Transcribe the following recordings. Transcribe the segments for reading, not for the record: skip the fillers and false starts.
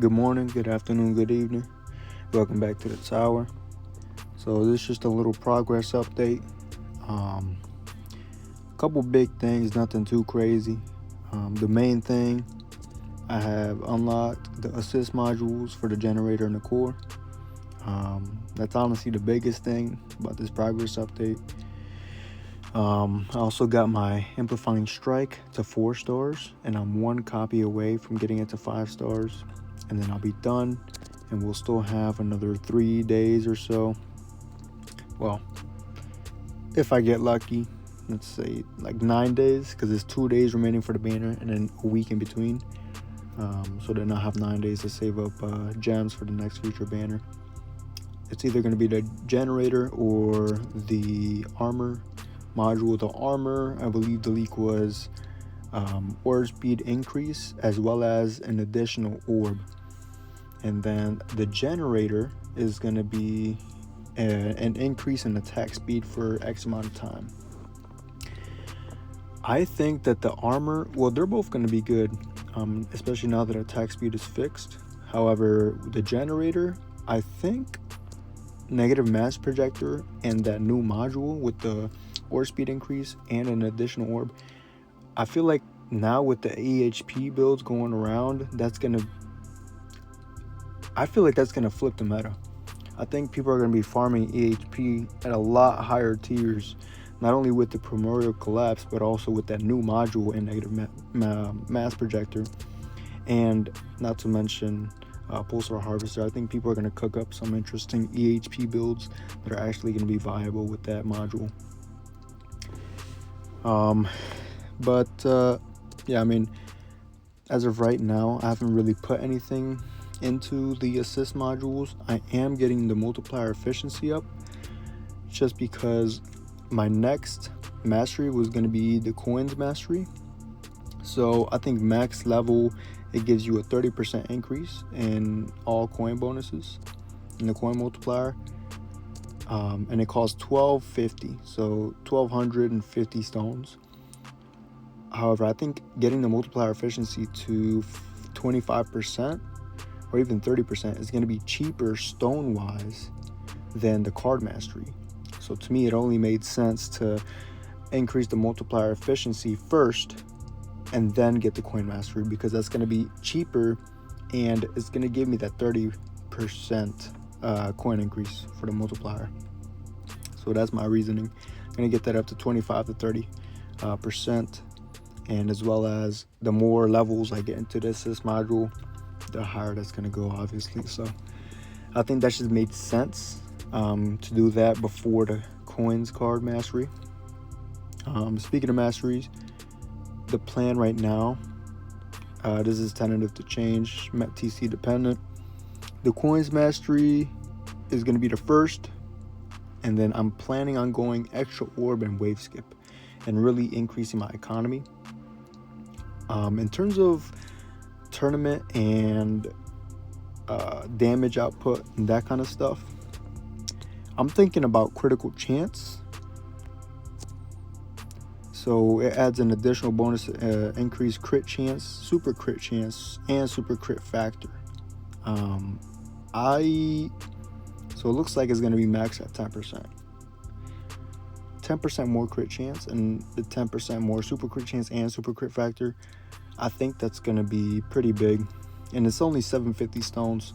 Good morning, good afternoon, good evening. Welcome back to the tower. So this is just a little progress update. Couple big things, nothing too crazy. The main thing, I have unlocked the assist modules for the generator and the core. That's honestly the biggest thing about this progress update. I also got my amplifying strike to 4 stars, and I'm 1 copy away from getting it to 5 stars, and then I'll be done, and we'll still have another 3 days or so. Well, if I get lucky, let's say like 9 days, because there's 2 days remaining for the banner and then a week in between. So then I'll have 9 days to save up gems for the next future banner. It's either going to be the generator or the armor module. The armor, I believe the leak was orb speed increase as well as an additional orb. And then the generator is going to be an increase in attack speed for X amount of time. I think that the armor, well, they're both going to be good, especially now that attack speed is fixed. However, the generator, I think negative mass projector and that new module with the orb speed increase and an additional orb, I feel like now with the EHP builds going around, I feel like that's gonna flip the meta. I think people are gonna be farming EHP at a lot higher tiers, not only with the primordial collapse, but also with that new module and negative mass projector, and not to mention pulsar harvester. I think people are gonna cook up some interesting EHP builds that are actually gonna be viable with that module. Yeah, I mean, as of right now, I haven't really put anything into the assist modules. I am getting the multiplier efficiency up just because my next mastery was going to be the coins mastery. So I think max level, it gives you a 30% increase in all coin bonuses in the coin multiplier. And it costs 1250, so 1250 stones. However, I think getting the multiplier efficiency to 25% or even 30% is going to be cheaper stone wise than the card mastery. So to me, it only made sense to increase the multiplier efficiency first and then get the coin mastery, because that's going to be cheaper and it's going to give me that 30% coin increase for the multiplier. So that's my reasoning. I'm going to get that up to 25 to 30%. And as well as the more levels I get into the assist module, the higher that's going to go, obviously. So I think that just made sense to do that before the coins card mastery. Speaking of masteries, the plan right now, this is tentative to change, TC dependent. The coins mastery is going to be the first, and then I'm planning on going extra orb and wave skip and really increasing my economy. In terms of tournament and damage output and that kind of stuff, I'm thinking about critical chance. So it adds an additional bonus, increased crit chance, super crit chance, and super crit factor. So it looks like it's going to be maxed at 10%. 10% more crit chance and the 10% more super crit chance and super crit factor. I think that's going to be pretty big, and it's only 750 stones.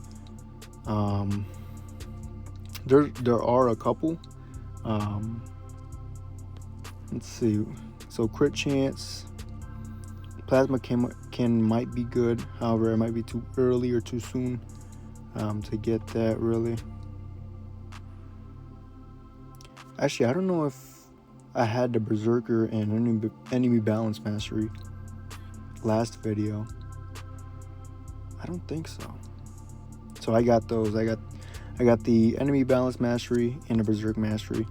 There are a couple. Let's see. So crit chance, plasma can might be good. However, it might be too early or too soon to get that really. Actually, I don't know if I had the berserker and enemy balance mastery last video. I don't think so. So I got those. I got the enemy balance mastery and the berserk mastery.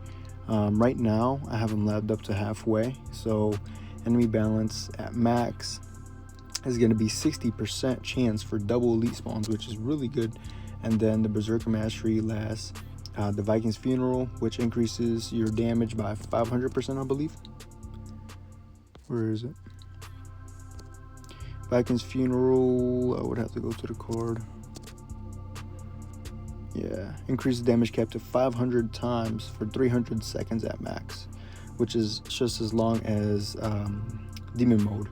Right now I have them leveled up to halfway. So enemy balance at max is going to be 60% chance for double elite spawns, which is really good. And then the berserker mastery lasts the Viking's funeral, which increases your damage by 500%, I believe. Where is it? Viking's funeral, I would have to go to the card. Yeah, increase the damage cap to 500 times for 300 seconds at max, which is just as long as demon mode.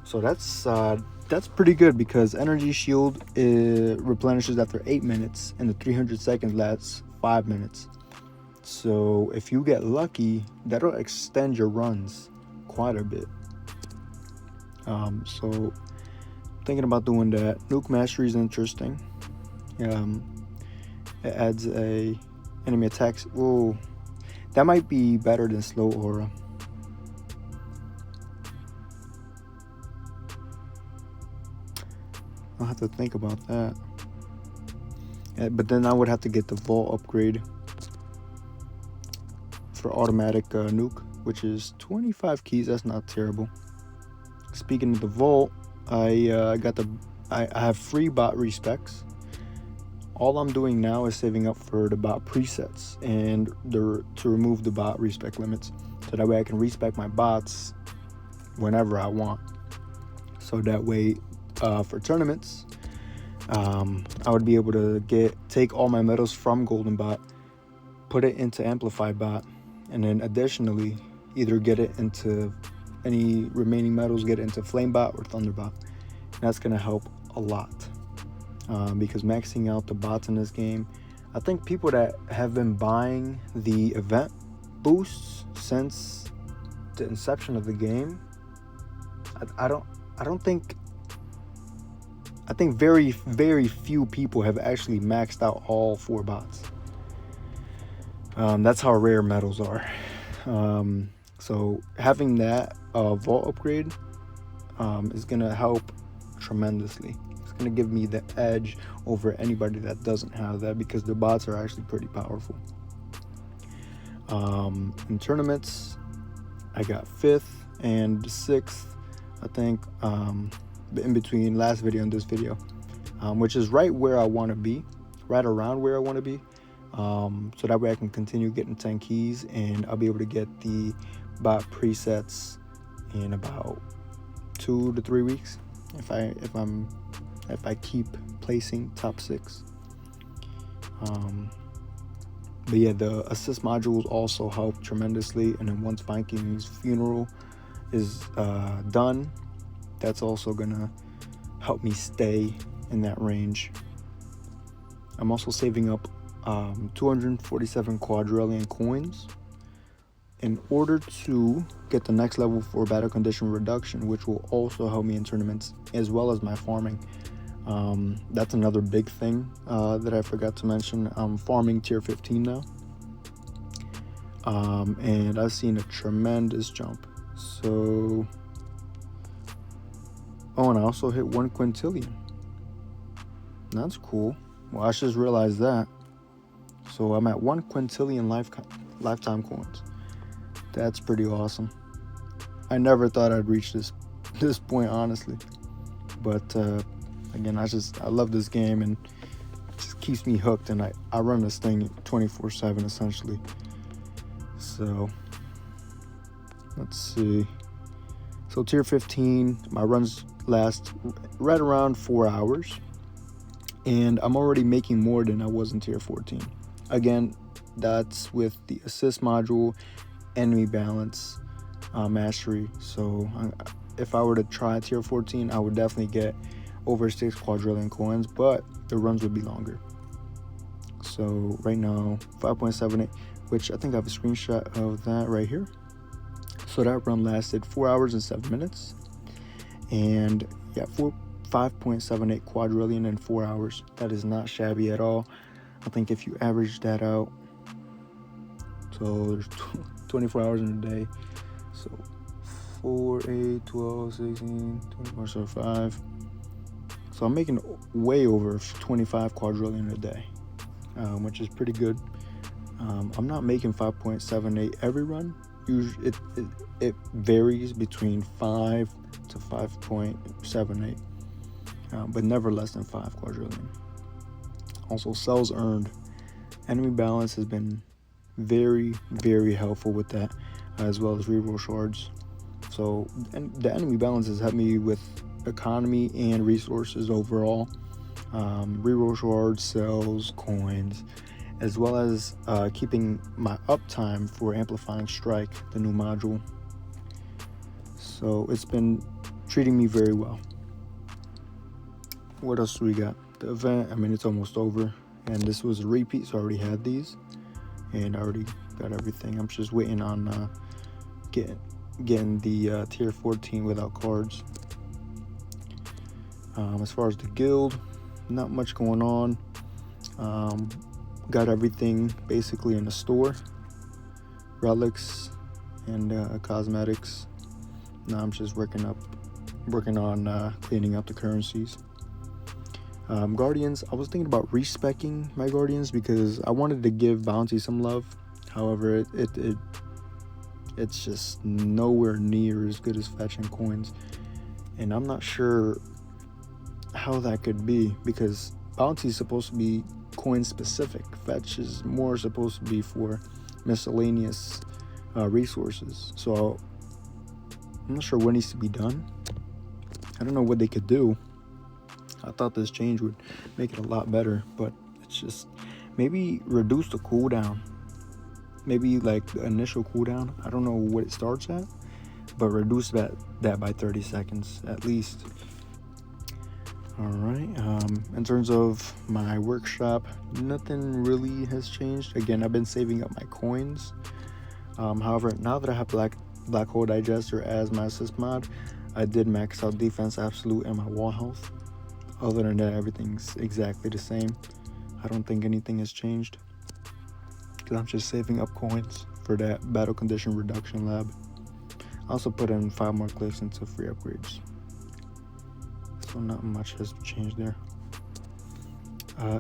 So that's pretty good, because energy shield replenishes after 8 minutes and the 300 seconds lasts 5 minutes. So if you get lucky, that'll extend your runs quite a bit. So thinking about doing that. Nuke Mastery is interesting. It adds a enemy attacks. Whoa, that might be better than slow aura. I'll have to think about that. But then I would have to get the vault upgrade for automatic nuke, which is 25 keys. That's not terrible. Speaking of the vault, I have free bot respecs. All I'm doing now is saving up for the bot presets and to remove the bot respec limits, so that way I can respec my bots whenever I want. So that way, for tournaments, I would be able to take all my medals from Golden Bot, put it into Amplified Bot, and then additionally either get it into any remaining medals, get it into Flame Bot or Thunder Bot. And that's gonna help a lot, because maxing out the bots in this game, I think people that have been buying the event boosts since the inception of the game, I think very, very few people have actually maxed out all 4 bots. That's how rare medals are. So having that vault upgrade is gonna help tremendously. It's gonna give me the edge over anybody that doesn't have that, because the bots are actually pretty powerful. In tournaments, I got 5th and 6th, I think, in between last video and this video, which is right where I want to be, right around where I want to be, so that way I can continue getting 10 keys, and I'll be able to get the bot presets in about 2 to 3 weeks if I keep placing top 6. But yeah, the assist modules also help tremendously, and then once Viking's funeral is done, that's also gonna help me stay in that range. I'm also saving up 247 quadrillion coins in order to get the next level for battle condition reduction, which will also help me in tournaments as well as my farming. That's another big thing that I forgot to mention. I'm farming tier 15 now, and I've seen a tremendous jump. So, oh, and I also hit 1Quintillion. That's cool. Well, I just realized that. So I'm at 1Quintillion lifetime coins. That's pretty awesome. I never thought I'd reach this point, honestly. But again, I love this game, and it just keeps me hooked, and I run this thing 24/7 essentially. So let's see. So tier 15, my runs last right around 4 hours, and I'm already making more than I was in tier 14. Again, that's with the assist module, enemy balance, mastery. So if I were to try tier 14, I would definitely get over 6 quadrillion coins, but the runs would be longer. So right now, 5.78, which I think I have a screenshot of that right here. So that run lasted 4 hours and 7 minutes, and yeah, 5.78 quadrillion in 4 hours. That is not shabby at all. I think if you average that out, so there's 24 hours in a day, so 4, 8, 12, 16, 24, so 5. So I'm making way over 25 quadrillion a day, which is pretty good. I'm not making 5.78 every run. Usually it varies between 5 to 5.78, but never less than 5 quadrillion. Also, cells earned. Enemy balance has been very, very helpful with that, as well as reroll shards. So, and the enemy balance has helped me with economy and resources overall. reroll shards, cells, coins, as well as keeping my uptime for amplifying strike, the new module. So it's been treating me very well. What else do we got? The event, I mean, it's almost over, and this was a repeat, so I already had these, and I already got everything. I'm just waiting on getting the tier 14 without cards. As far as the guild, not much going on. Got everything basically in the store, relics and cosmetics. Now I'm just working on cleaning up the currencies. Guardians, I was thinking about respecking my guardians because I wanted to give bounty some love. However, it's just nowhere near as good as fetching coins, and I'm not sure how that could be because bounty is supposed to be coin specific. Fetch is more supposed to be for miscellaneous resources. So I'm not sure what needs to be done. I don't know what they could do. I thought this change would make it a lot better, but it's just maybe reduce the cooldown. Maybe like the initial cooldown. I don't know what it starts at, but reduce that by 30 seconds at least. All right. In terms of my workshop, nothing really has changed. Again, I've been saving up my coins. However, now that I have Black Hole Digester as my assist mod, I did max out defense absolute and my wall health. Other than that, everything's exactly the same. I don't think anything has changed because I'm just saving up coins for that battle condition reduction lab. I also put in 5 more clicks into free upgrades. So not much has changed there.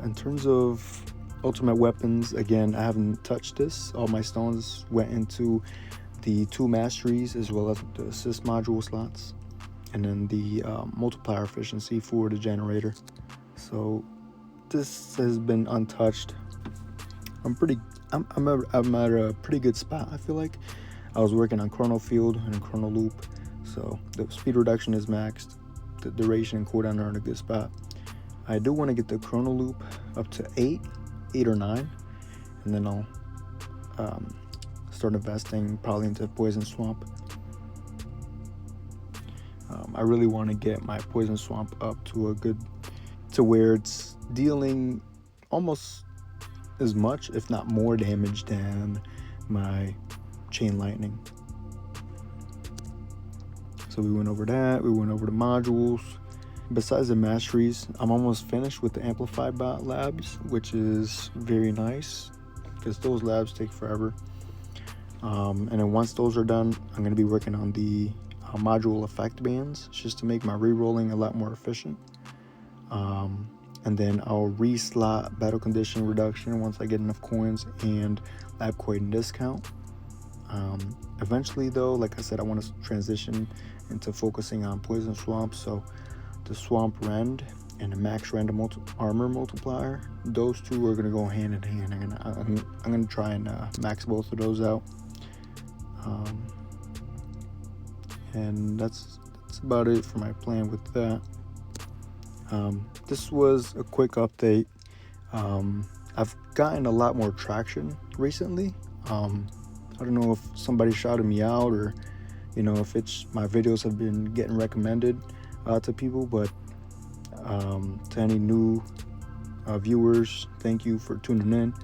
In terms of ultimate weapons, again, I haven't touched this. All my stones went into the 2 masteries as well as the assist module slots, and then the multiplier efficiency for the generator. So this has been untouched. I'm at a pretty good spot. I feel like I was working on chrono field and chrono loop, so the speed reduction is maxed. The duration and cooldown are in a good spot. I do want to get the chrono loop up to 8 or 9, and then I'll start investing probably into Poison Swamp. I really want to get my Poison Swamp up to where it's dealing almost as much, if not more damage than my Chain Lightning. So we went over that, we went over the modules. Besides the masteries, I'm almost finished with the Amplified Bot labs, which is very nice because those labs take forever. And then once those are done, I'm going to be working on the module effect bands just to make my re-rolling a lot more efficient. And then I'll re-slot battle condition reduction once I get enough coins and lab coin discount. Eventually though, like I said, I want to transition into focusing on Poison Swamp, so the Swamp Rend and the Max Random Armor Multiplier, those two are going to go hand in hand. I'm gonna try and max both of those out. And that's about it for my plan with that. This was a quick update. I've gotten a lot more traction recently. I don't know if somebody shouted me out or if it's my videos have been getting recommended to people, but to any new viewers, thank you for tuning in.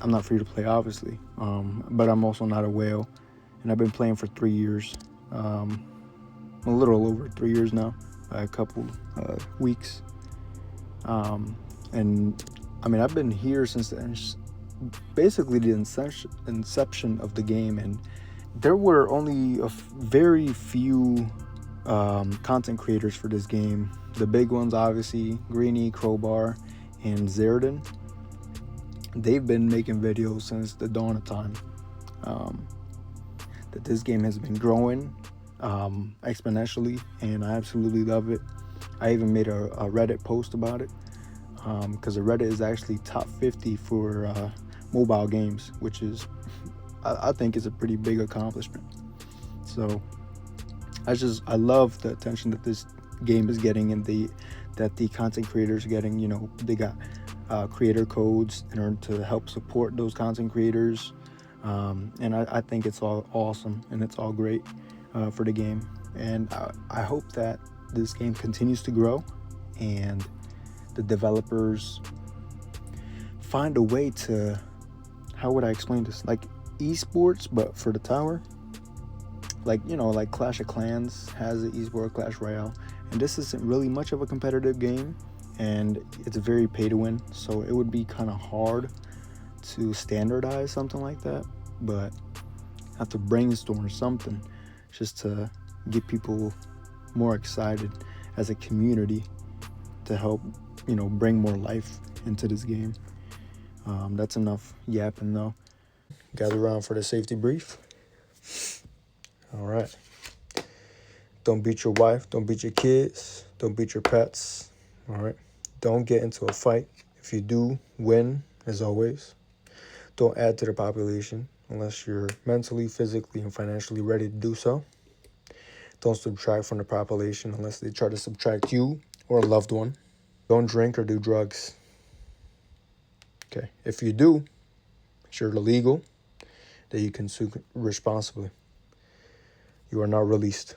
I'm not free to play, obviously, but I'm also not a whale, and I've been playing for 3 years, a little over 3 years now, by a couple weeks, and I mean I've been here since basically the inception of the game, and there were only a very few content creators for this game. The big ones, obviously, Greeny, Crowbar, and Zerdin. They've been making videos since the dawn of time. That this game has been growing exponentially, and I absolutely love it. I even made a Reddit post about it, because the Reddit is actually top 50 for mobile games, which is I think is a pretty big accomplishment. So I love the attention that this game is getting, and that the content creators are getting. They got creator codes in order to help support those content creators. And I think it's all awesome and it's all great for the game. And I hope that this game continues to grow, and the developers find a way to, how would I explain this? Like esports, but for the tower. Like, like Clash of Clans has an esport Clash Royale, and this isn't really much of a competitive game, and it's very pay to win. So it would be kind of hard to standardize something like that, but I have to brainstorm something just to get people more excited as a community to help, bring more life into this game. That's enough yapping though. Gather around for the safety brief. All right. Don't beat your wife. Don't beat your kids. Don't beat your pets. All right. Don't get into a fight. If you do, win, as always. Don't add to the population unless you're mentally, physically, and financially ready to do so. Don't subtract from the population unless they try to subtract you or a loved one. Don't drink or do drugs. Okay. If you do, make sure it's legal, that you consume responsibly. You are not released.